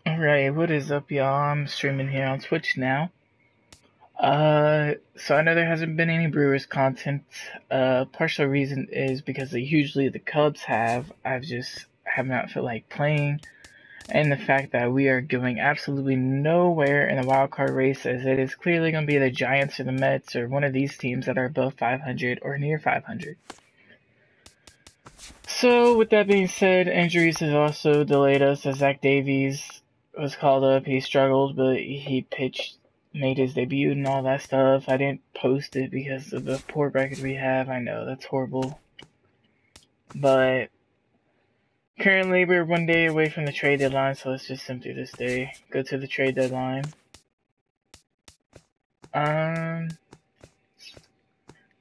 Alright, what is up, y'all? I'm streaming here on Twitch now. So I know there hasn't been any Brewers content. Partial reason is because usually the Cubs have. Have not felt like playing. And the fact that we are going absolutely nowhere in the wild card race, as it is clearly going to be the Giants or the Mets or one of these teams that are above 500 or near 500. So, with that being said, injuries have also delayed us, as Zach Davies was called up. He struggled, but he made his debut and all that stuff. I didn't post it because of the poor record we have. I know, that's horrible. But currently, we're 1 day away from the trade deadline, so let's just simply this day go to the trade deadline.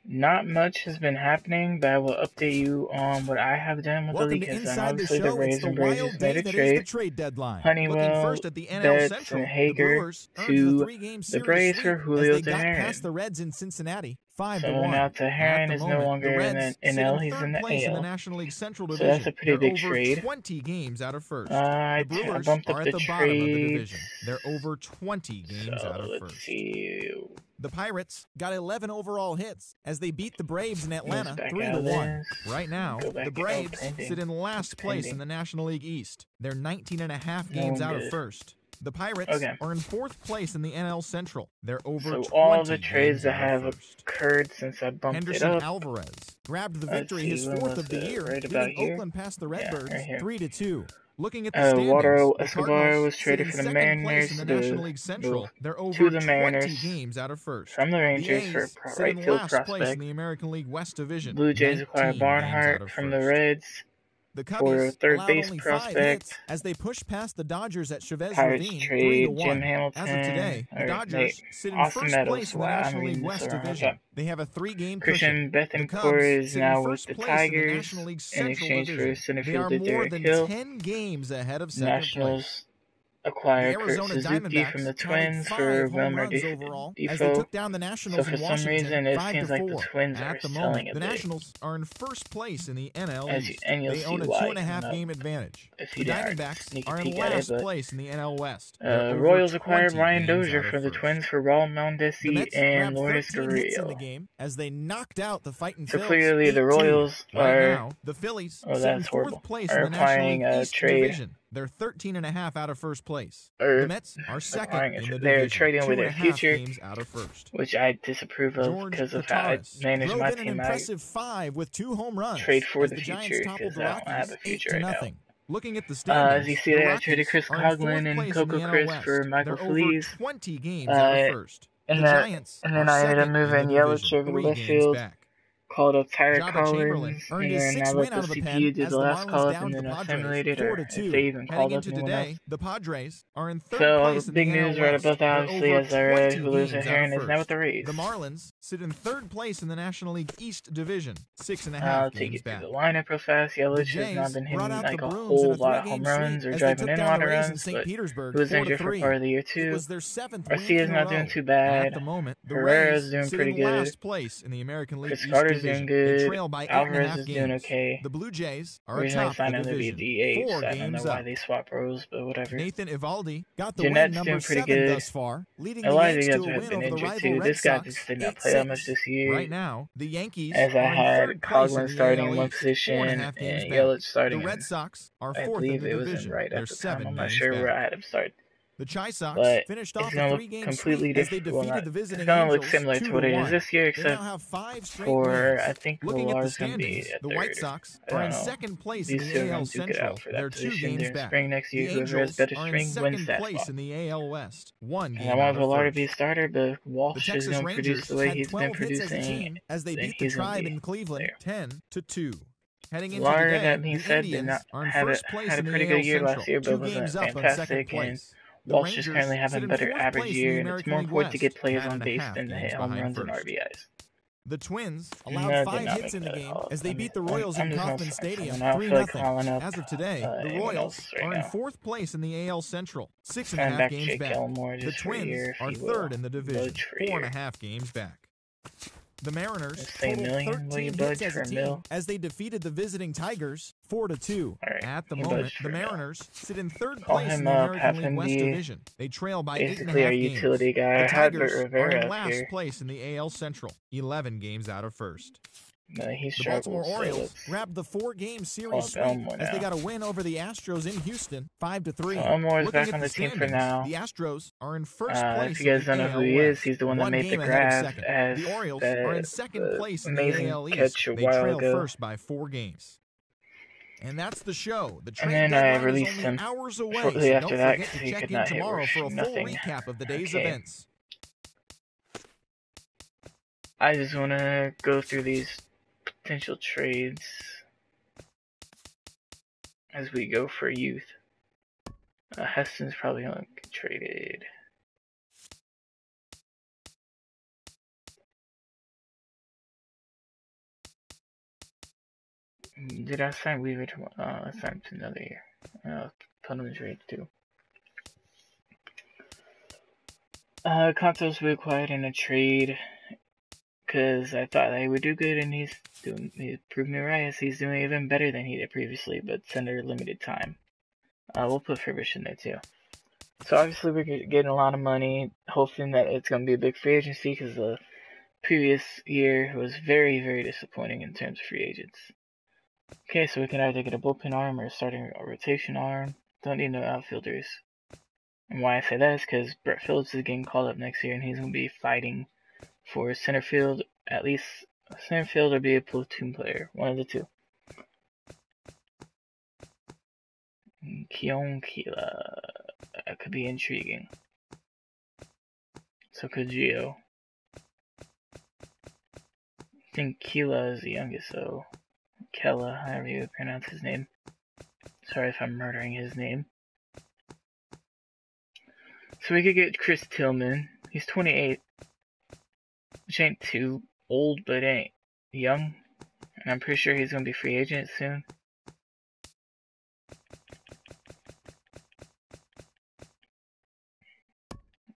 Not much has been happening, but I will update you on what I have done with the league. Because obviously the Rays and Braves just made a trade. Honeywell, Betts, and Hager to the Braves for Julio to Herron. The Reds in Cincinnati. So now Herron is no longer in the NL, he's in the AL. So that's a pretty big trade. 20 games out of first. I bumped up the trades. They're over 20 games out of first. See. The Pirates got 11 overall hits as they beat the Braves in Atlanta 3-1. Right now, the Braves sit in last place in the National League East. They're 19.5 games out of first. The Pirates are in 4th place in the NL Central. They're over 20 all the trades that have occurred since I bumped Henderson it up. Alvarez grabbed the victory, his 4th of the year, leading Oakland past the Redbirds 3-2. Looking at the standings, Water the Escobar was traded for the Mariners in the National League Central. They're over to the Mariners 20 games out of first. from the Rangers for a right field prospect. In the American League West Division. Blue Jays acquired Barnhart from the Reds for a third base prospect. As they push past the Dodgers at Chavez Pirates Ravine, trade 3-1. Jim Hamilton. As of today, the Dodgers sit in first place in the National League West Division. They have a 3-game Christian Bethancourt is now with the Tigers in exchange for center fielder Derek Hill. 10 games ahead of second Nationals place. acquired Kurt Suzuki from the Twins for Wilmer Defoe. So for some reason, it seems like the Twins are selling a the bit. Nationals are in first place in the NL East. And you'll they see own a why 2.5 game advantage. If The you Diamondbacks are in last place in the NL West. Royals acquired Ryan Dozier from the Twins for Raul Mondesi and Lourdes Gurriel. As they knocked out the Fighting So Phils clearly the Royals are, the Phillies that's horrible, place are in the National acquiring League a East trade. Division. They're 13.5 out of first place. The Mets are second in the division. They're trading with their 2.5 future, games out of first. which I disapprove of because of how I manage my team. I five with 2 home runs. trade for the Giants future toppled because I don't have a future right now. Looking at the standings, as you see there, I traded Chris Coughlin and Coco Chris for Michael Feliz. 20 games out of first. And then I ended up moving Yelich over to left field. Called up Tyler Collins, and then I let the CPU do the last call up, and then I simulated or if they even called up anyone else. The Padres are in third So, place big news right above that, obviously, as I read, Julio Herron is now with the Rays. The Marlins sit in third place in the National League East Division, 6.5 I'll take you through the lineup real fast. Yelich has not been hitting like a whole lot of home runs or driving in a lot of runs, but he was injured for part of the year too. Arcia's not doing too bad. Herrera's doing pretty good. Chris Carter's doing good. Alvarez is doing okay. The Blue Jays are originally signed him to be a DH, so I don't know why they swap roles, but whatever. Nathan Eovaldi got the Jeanette's win doing number pretty 7 good. thus far, leading A the lot of Yankees you to guys a have win been over the injured rival too. Red This guy Sox. just did not play that much this year. Right now, the Yankees as I are in had third place in Coughlin the starting AL in one East, position 4.5 and games back. Yelich starting The Red in, Sox are I fourth in believe the it was division. in right They're at the time. 7 I'm not games sure back. where I had him start. The Chi Sox But finished it's off going a to look 3-game completely streak as they different. defeated the It's visiting going to look Angels similar to what it is 2-1. this year, They except now have 5 straight for, wins. I think, Looking at the Millar's going to be standings, at the third. White Sox I are don't in know. second place in These the two are AL going to duke it Central. out for They're that 2 position games during back. spring next year. The Whoever has Angels better are in spring wins second that place spot. in the AL West. 1 And game I out want of Villar to first. be a starter, but The Walsh is Texas going to produce Rangers the way had he's been 12 hits as a producing. team as they Then beat the he's going to Tribe be in Cleveland there. 10-2. Heading into Villar, today, that being the said, did Indians not are in have first place had a in the pretty AL good year Central, last year, but 2 wasn't games up on second fantastic. And place. The Walsh is Rangers currently sit having a in better fourth average place in year, the and it's American more League important to get West, players on 9.5 base than to games hit home behind runs and first. RBIs. The Twins No, allowed did 5 not hits make in the that game call. as they beat the I'm Royals in just gonna Kauffman start Stadium someone. I don't feel like 3-0. calling up As of today, the anyone Royals else right are in now. fourth place in the AL Central, Trying 6.5 back games Jake back. Elmore The just for a Twins year, are if you will. third in the division, Vote for a year. 4.5 games back. The Mariners totaled 13 hits as a team as they defeated the visiting Tigers 4-2. Right, At the moment, the Mariners sit in third place in the American League West Division. They trail by 8.5 games. Guy. The Tigers are in last place in the AL Central, 11 games out of first. The Baltimore Orioles grabbed the 4-game series sweep as they got a win over the Astros in Houston, 5-3. So Elmore's Looking back on the team for now. The Astros are in first place. If you guys don't know who he is, he's the one that made the grab as the Orioles are in second place in the AL East. Catch a they while trail ago. first by 4 games. And that's the show. The trade and then I released him hours away, shortly after don't that forget to he check could in not tomorrow hit for a full nothing. recap of the day's events. I just want to go through these potential trades as we go for youth. Heston's probably going to get traded. Did I sign Weaver to I signed to another year. Put him in trade too. Contos we acquired in a trade because I thought that he would do good, and he proved me right as he's doing even better than he did previously, but it's under limited time. We'll put Furbish in there too. So obviously we're getting a lot of money, hoping that it's going to be a big free agency because the previous year was very, very disappointing in terms of free agents. Okay, so we can either get a bullpen arm or a starting rotation arm. Don't need no outfielders. And why I say that is because Brett Phillips is getting called up next year, and he's going to be fighting for center field, at least center field, or be a platoon player, one of the two. Keon Keela, that could be intriguing. So could Gio. I think Keela is the youngest, so Kella, however you pronounce his name. Sorry if I'm murdering his name. So we could get Chris Tillman. He's 28. Which ain't too old, but ain't young. And I'm pretty sure he's going to be free agent soon.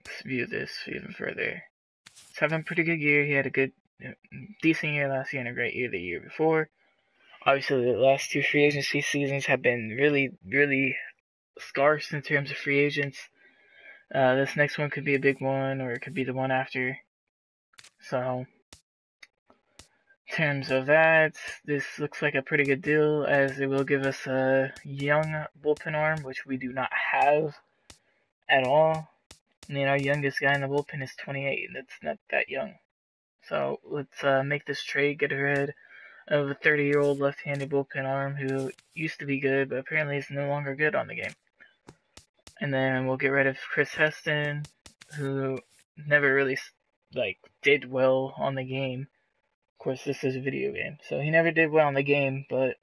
Let's view this even further. He's having a pretty good year. He had a good, decent year last year and a great year the year before. Obviously, the last 2 free agency seasons have been really, really scarce in terms of free agents. This next one could be a big one, or it could be the one after. So, in terms of that, this looks like a pretty good deal, as it will give us a young bullpen arm, which we do not have at all. I mean, our youngest guy in the bullpen is 28, and that's not that young. So, let's make this trade, get rid of a 30-year-old left-handed bullpen arm who used to be good, but apparently is no longer good on the game. And then we'll get rid of Chris Heston, who never really did well on the game. Of course, this is a video game, so he never did well on the game, but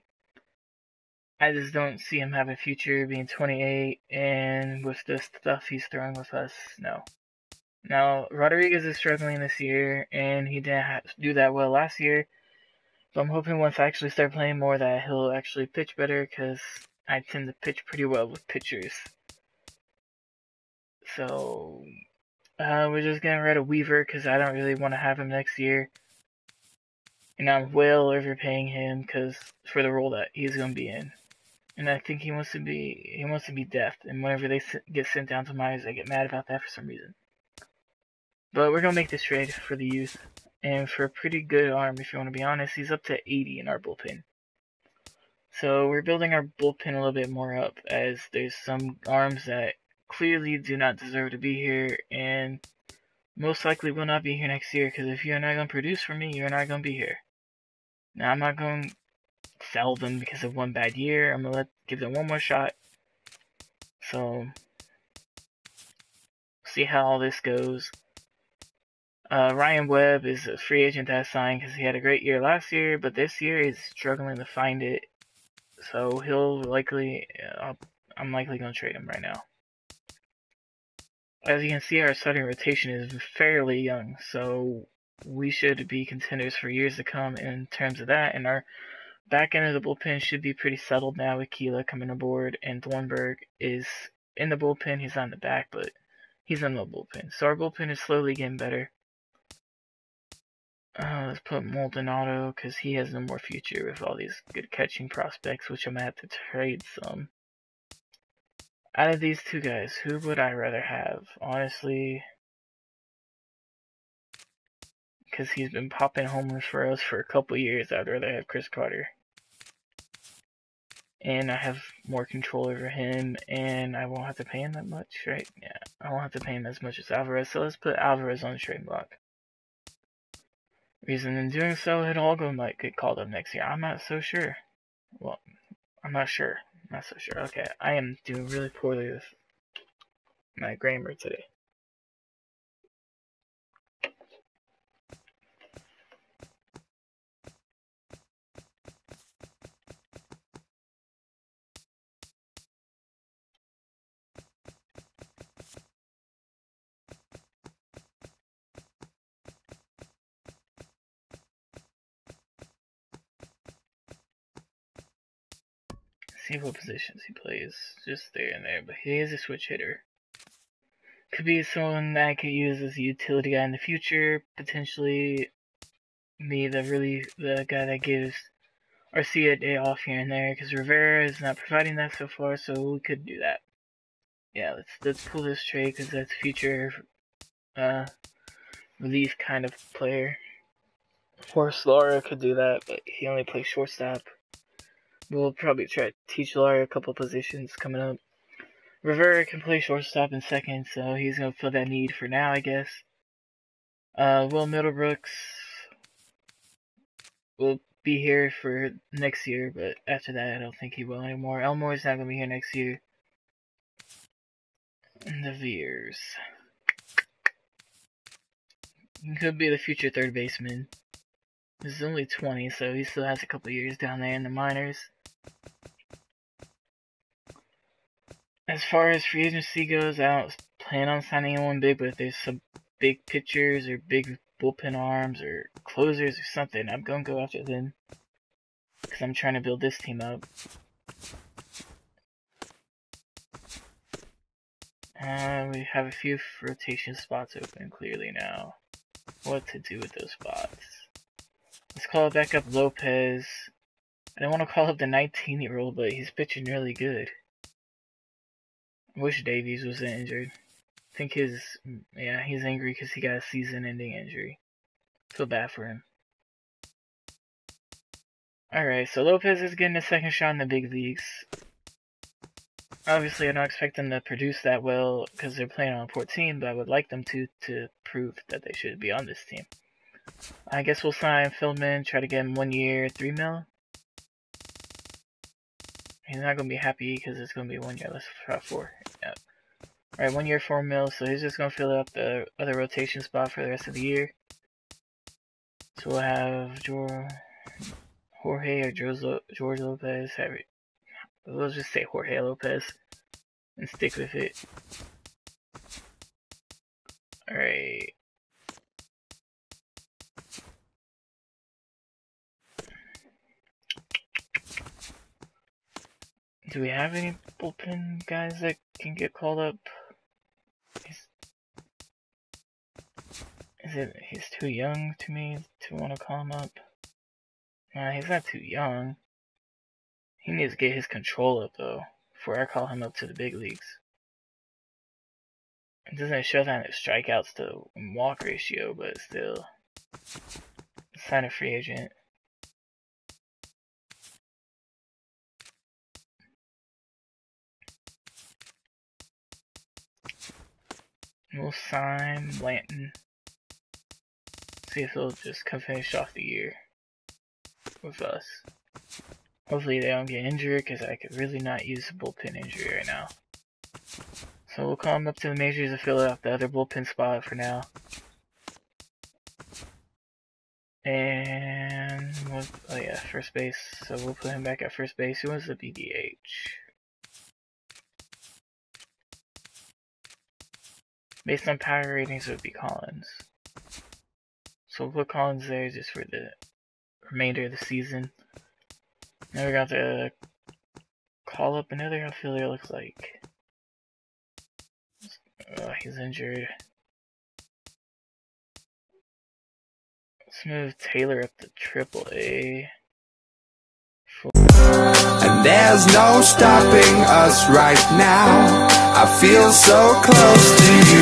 I just don't see him having a future being 28, and with the stuff he's throwing with us, no. Now, Rodriguez is struggling this year, and he didn't do that well last year, so I'm hoping once I actually start playing more that he'll actually pitch better, because I tend to pitch pretty well with pitchers. So, we're just getting rid of Weaver, because I don't really want to have him next year. And I'm well overpaying him for the role that he's going to be in. And I think he wants to be depth. And whenever they get sent down to minors, I get mad about that for some reason. But we're going to make this trade for the youth. And for a pretty good arm, if you want to be honest, he's up to 80 in our bullpen. So we're building our bullpen a little bit more up, as there's some arms that clearly do not deserve to be here, and most likely will not be here next year, because if you're not going to produce for me, you're not going to be here. Now, I'm not going to sell them because of one bad year. I'm going to give them one more shot. So, see how all this goes. Ryan Webb is a free agent that I signed because he had a great year last year, but this year he's struggling to find it. So, I'm likely going to trade him right now. As you can see, our starting rotation is fairly young, so we should be contenders for years to come in terms of that, and our back end of the bullpen should be pretty settled now with Keela coming aboard, and Thornburg is in the bullpen. He's on the back, but he's in the bullpen. So our bullpen is slowly getting better. Let's put Maldonado because he has no more future with all these good catching prospects, which I'm gonna have to trade some. Out of these two guys, who would I rather have? Honestly, because he's been popping homers for us for a couple years, I'd rather have Chris Carter. And I have more control over him, and I won't have to pay him that much, right? Yeah, I won't have to pay him as much as Alvarez, so let's put Alvarez on the trade block. Reason in doing so, Hidalgo might get called up next year. I'm not so sure. Well, I'm not sure. Not so sure. Okay, I am doing really poorly with my grammar today. See what positions he plays. Just there and there, but he is a switch hitter. Could be someone that I could use as a utility guy in the future. Potentially me, the guy that gives RC a day off here and there, because Rivera is not providing that so far, so we could do that. Yeah, let's pull this trade because that's future relief kind of player. Forrest Laura could do that, but he only plays shortstop. We'll probably try to teach Laura a couple positions coming up. Rivera can play shortstop and second, so he's gonna fill that need for now, I guess. Will Middlebrooks will be here for next year, but after that, I don't think he will anymore. Elmore's not gonna be here next year. And the Veers. He could be the future third baseman. He's only 20, so he still has a couple years down there in the minors. As far as free agency goes, I don't plan on signing anyone big, but if there's some big pitchers or big bullpen arms or closers or something, I'm going to go after them. Because I'm trying to build this team up. We have a few rotation spots open clearly now. What to do with those spots? Let's call back up Lopez. I don't want to call up the 19-year-old, but he's pitching really good. I wish Davies wasn't injured. I think he's angry because he got a season-ending injury. Feel bad for him. Alright, so Lopez is getting a second shot in the big leagues. Obviously, I don't expect them to produce that well because they're playing on a poor team, but I would like them to prove that they should be on this team. I guess we'll sign Philman, try to get him 1 year, $3 million. He's not going to be happy because it's going to be 1 year. Let's try 4. Yep. Alright, 1 year, $4 million, so he's just going to fill up the other rotation spot for the rest of the year. So we'll have Jorge or George Lopez. We'll just say Jorge Lopez and stick with it. Alright. Do we have any bullpen guys that can get called up? He's too young to me to want to call him up? Nah, he's not too young. He needs to get his control up, though, before I call him up to the big leagues. It doesn't show that in his strikeouts to walk ratio, but still. Sign a free agent. We'll sign Blanton. See if he'll just come finish off the year with us. Hopefully they don't get injured, because I could really not use a bullpen injury right now. So we'll call him up to the majors to fill out the other bullpen spot for now. And, oh yeah, first base. So we'll put him back at first base. Who wants the BDH? Based on power ratings, it would be Collins. So we'll put Collins there just for the remainder of the season. Now we got to call up another outfielder, looks like. He's injured. Let's move Taylor up to AAA. And there's no stopping us right now. I feel so close to you.